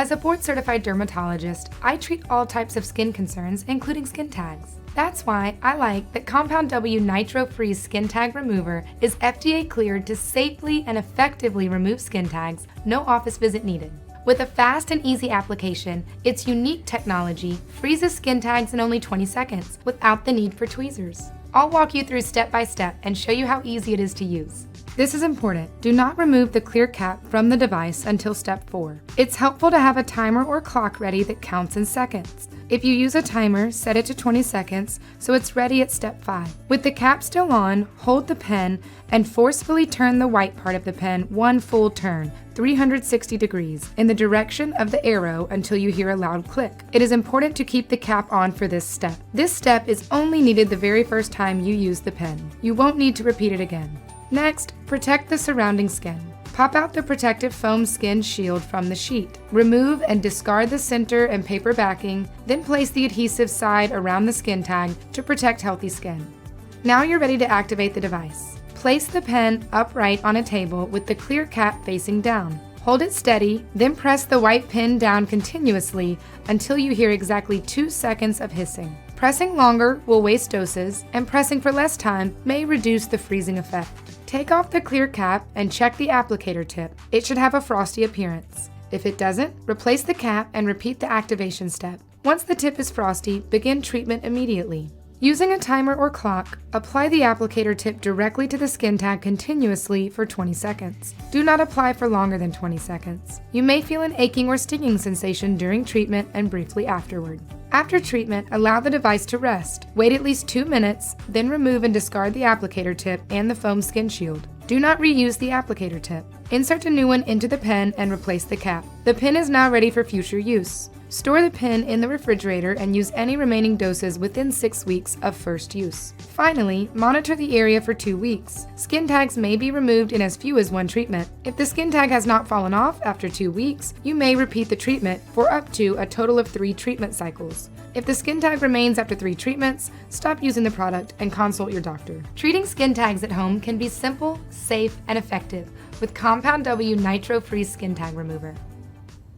As a board-certified dermatologist, I treat all types of skin concerns, including skin tags. That's why I like that Compound W Nitro Freeze Skin Tag Remover is FDA cleared to safely and effectively remove skin tags, no office visit needed. With a fast and easy application, its unique technology freezes skin tags in only 20 seconds without the need for tweezers. I'll walk you through step by step and show you how easy it is to use. This is important. Do not remove the clear cap from the device until step 4. It's helpful to have a timer or clock ready that counts in seconds. If you use a timer, set it to 20 seconds so it's ready at step 5. With the cap still on, hold the pen and forcefully turn the white part of the pen one full turn, 360 degrees, in the direction of the arrow until you hear a loud click. It is important to keep the cap on for this step. This step is only needed the very first time you use the pen. You won't need to repeat it again. Next, protect the surrounding skin. Pop out the protective foam skin shield from the sheet. Remove and discard the center and paper backing, then place the adhesive side around the skin tag to protect healthy skin. Now you're ready to activate the device. Place the pen upright on a table with the clear cap facing down. Hold it steady, then press the white pin down continuously until you hear exactly 2 seconds of hissing. Pressing longer will waste doses, and pressing for less time may reduce the freezing effect. Take off the clear cap and check the applicator tip. It should have a frosty appearance. If it doesn't, replace the cap and repeat the activation step. Once the tip is frosty, begin treatment immediately. Using a timer or clock, apply the applicator tip directly to the skin tag continuously for 20 seconds. Do not apply for longer than 20 seconds. You may feel an aching or stinging sensation during treatment and briefly afterward. After treatment, allow the device to rest. Wait at least 2 minutes, then remove and discard the applicator tip and the foam skin shield. Do not reuse the applicator tip. Insert a new one into the pen and replace the cap. The pen is now ready for future use. Store the pen in the refrigerator and use any remaining doses within 6 weeks of first use. Finally, monitor the area for 2 weeks. Skin tags may be removed in as few as 1 treatment. If the skin tag has not fallen off after 2 weeks, you may repeat the treatment for up to a total of 3 treatment cycles. If the skin tag remains after 3 treatments, stop using the product and consult your doctor. Treating skin tags at home can be simple, safe, and effective with Compound W Nitro Freeze Skin Tag Remover.